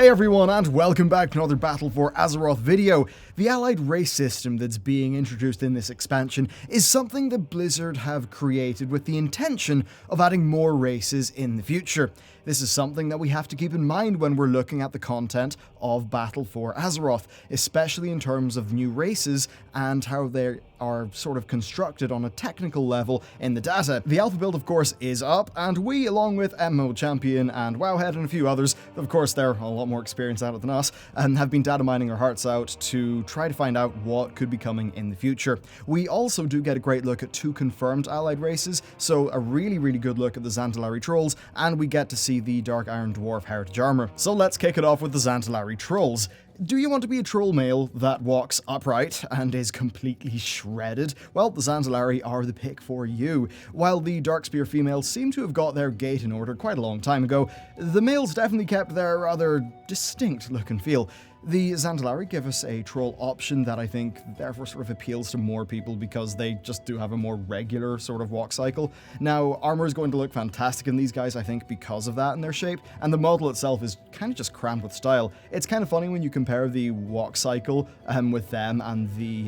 Hey everyone, and welcome back to another Battle for Azeroth video. The allied race system that's being introduced in this expansion is something that Blizzard have created with the intention of adding more races in the future. This is something that we have to keep in mind when we're looking at the content of Battle for Azeroth, especially in terms of new races and how they are sort of constructed on a technical level in the data. The alpha build, of course, is up, and we, along with MMO Champion and Wowhead and a few others, of course they're a lot more experienced at it than us, and have been data mining our hearts out to try to find out what could be coming in the future. We also do get a great look at 2 confirmed allied races, so a really good look at the Zandalari Trolls, and we get to see the Dark Iron Dwarf Heritage Armor. So let's kick it off with the Zandalari Trolls. Do you want to be a troll male that walks upright and is completely shredded? Well, the Zandalari are the pick for you. While the Darkspear females seem to have got their gait in order quite a long time ago, the males definitely kept their rather distinct look and feel. The Zandalari give us a troll option that I think therefore sort of appeals to more people because they just do have a more regular sort of walk cycle. Now, armor is going to look fantastic in these guys, I think, because of that in their shape, and the model itself is kind of just crammed with style. It's kind of funny when you compare the walk cycle with them and the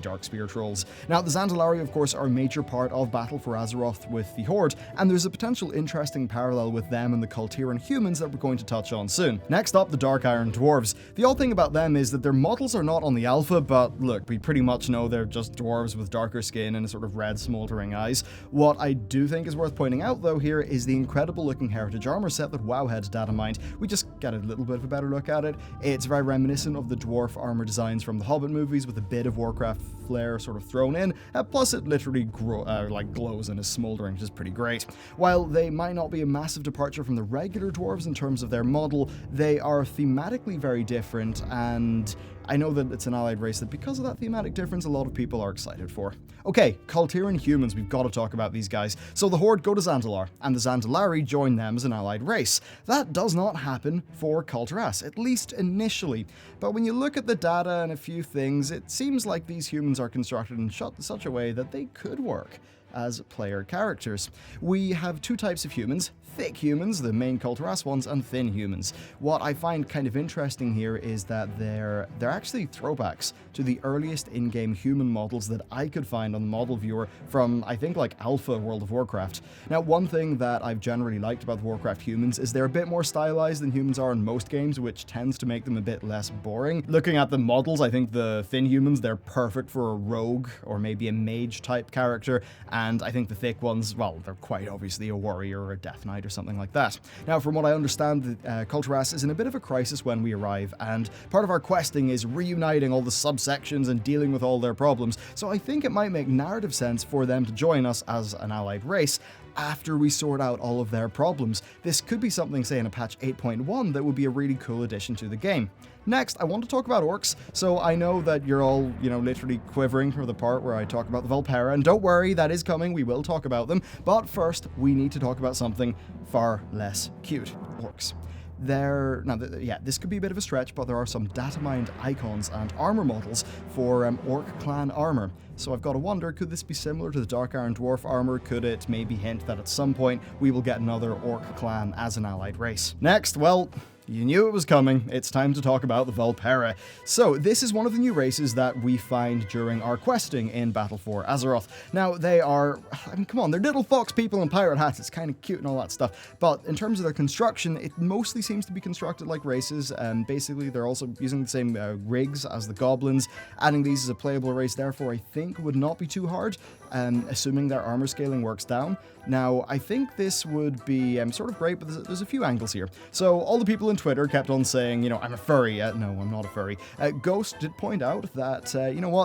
Darkspear trolls. Now, the Zandalari, of course, are a major part of Battle for Azeroth with the Horde, and there's a potential interesting parallel with them and the Kultiran humans that we're going to touch on soon. Next up, the Dark Iron Dwarves. The odd thing about them is that their models are not on the alpha, but look, we pretty much know they're just dwarves with darker skin and a sort of red smoldering eyes. What I do think is worth pointing out though here is the incredible looking heritage armor set that Wowhead data mined. We just get a little bit of a better look at it. It's very reminiscent of the dwarf armor designs from the Hobbit movies with a bit of Warcraft flair sort of thrown in, plus it literally glows and is smoldering, which is pretty great. While they might not be a massive departure from the regular dwarves in terms of their model, they are thematically very different, and I know that it's an allied race that because of that thematic difference a lot of people are excited for. Okay, Kultiran humans, we've got to talk about these guys. So the Horde go to Zandalar, and the Zandalari join them as an allied race. That does not happen for Kultiras, at least initially. But when you look at the data and a few things, it seems like these humans are constructed in such a way that they could work as player characters. We have 2 types of humans: thick humans, the main Kultiras ones, and thin humans. What I find kind of interesting here is that they're actually throwbacks to the earliest in-game human models that I could find on the model viewer from, I think, like Alpha World of Warcraft. Now, one thing that I've generally liked about the Warcraft humans is they're a bit more stylized than humans are in most games, which tends to make them a bit less boring. Looking at the models, I think the thin humans, they're perfect for a rogue or maybe a mage type character, and I think the thick ones, well, they're quite obviously a warrior or a death knight or something like that. Now, from what I understand, Kultiras is in a bit of a crisis when we arrive, and part of our questing is reuniting all the subsections and dealing with all their problems, so I think it might make narrative sense for them to join us as an allied race after we sort out all of their problems. This could be something, say, in a patch 8.1 that would be a really cool addition to the game. Next, I want to talk about orcs. So I know that you're all, literally quivering for the part where I talk about the Vel Parra, and don't worry, that is coming, we will talk about them. But first, we need to talk about something far less cute: orcs. This could be a bit of a stretch, but there are some data mined icons and armor models for Orc Clan Armor. So I've got to wonder, could this be similar to the Dark Iron Dwarf armor? Could it maybe hint that at some point we will get another Orc clan as an allied race? Next, well, you knew it was coming. It's time to talk about the Vel Parra. So this is one of the new races that we find during our questing in Battle for Azeroth. Now, they are, come on, they're little fox people in pirate hats. It's kind of cute and all that stuff. But in terms of their construction, it mostly seems to be constructed like races. And basically, they're also using the same rigs as the goblins. Adding these as a playable race, therefore, I think would not be too hard, assuming their armor scaling works down. Now, I think this would be sort of great, but there's a few angles here. So all the people in Twitter kept on saying, I'm a furry. No, I'm not a furry. Ghost did point out that,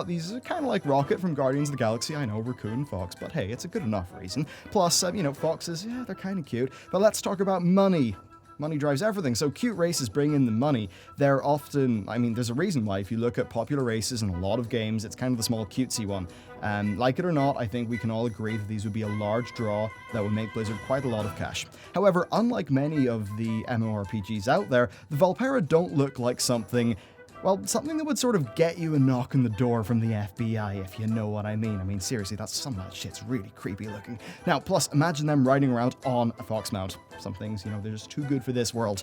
these are kind of like Rocket from Guardians of the Galaxy. I know, raccoon, fox, but hey, it's a good enough reason. Plus, foxes, yeah, they're kind of cute. But let's talk about money. Money drives everything, so cute races bring in the money. They're often, there's a reason why if you look at popular races in a lot of games, it's kind of the small cutesy one. Like it or not, I think we can all agree that these would be a large draw that would make Blizzard quite a lot of cash. However, unlike many of the MMORPGs out there, the Vel Parra don't look like something that would sort of get you a knock on the door from the FBI, if you know what I mean. Seriously, some of that shit's really creepy looking. Now, plus, imagine them riding around on a fox mount. Some things, they're just too good for this world.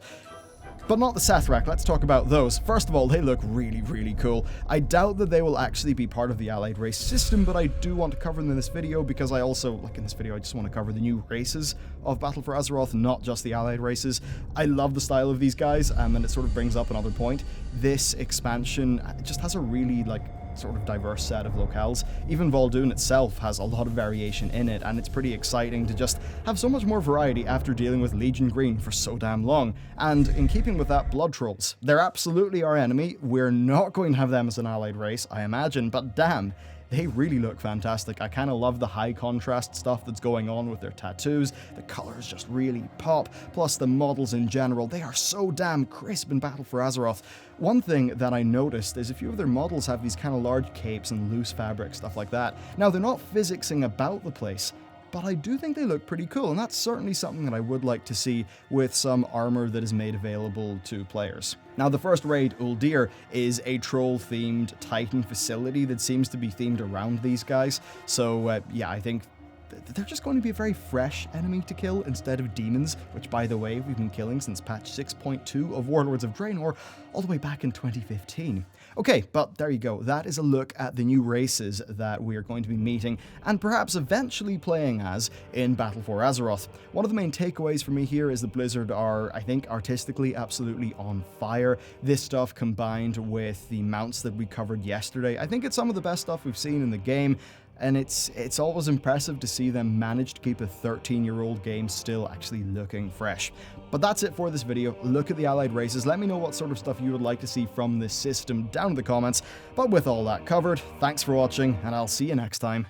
But not the Sethrak, let's talk about those. First of all, they look really, really cool. I doubt that they will actually be part of the allied race system, but I do want to cover them in this video because I also, like in this video, I just want to cover the new races of Battle for Azeroth, not just the allied races. I love the style of these guys, and it sort of brings up another point. This expansion just has a really, sort of diverse set of locales. Even Vol'dun itself has a lot of variation in it, and it's pretty exciting to just have so much more variety after dealing with Legion Green for so damn long. And in keeping with that, Blood Trolls. They're absolutely our enemy. We're not going to have them as an allied race, I imagine, but damn, they really look fantastic. I kind of love the high contrast stuff that's going on with their tattoos. The colors just really pop. Plus the models in general, they are so damn crisp in Battle for Azeroth. One thing that I noticed is a few of their models have these kind of large capes and loose fabric, stuff like that. Now, they're not physicsing about the place, but I do think they look pretty cool, and that's certainly something that I would like to see with some armor that is made available to players. Now, the first raid, Uldir, is a troll-themed Titan facility that seems to be themed around these guys, so yeah, I think they're just going to be a very fresh enemy to kill instead of demons, which, by the way, we've been killing since patch 6.2 of Warlords of Draenor, all the way back in 2015. Okay, but there you go. That is a look at the new races that we are going to be meeting and perhaps eventually playing as in Battle for Azeroth. One of the main takeaways for me here is that Blizzard are, I think, artistically absolutely on fire. This stuff combined with the mounts that we covered yesterday, I think it's some of the best stuff we've seen in the game. And it's always impressive to see them manage to keep a 13-year-old game still actually looking fresh. But that's it for this video. Look at the allied races. Let me know what sort of stuff you would like to see from this system down in the comments. But with all that covered, thanks for watching, and I'll see you next time.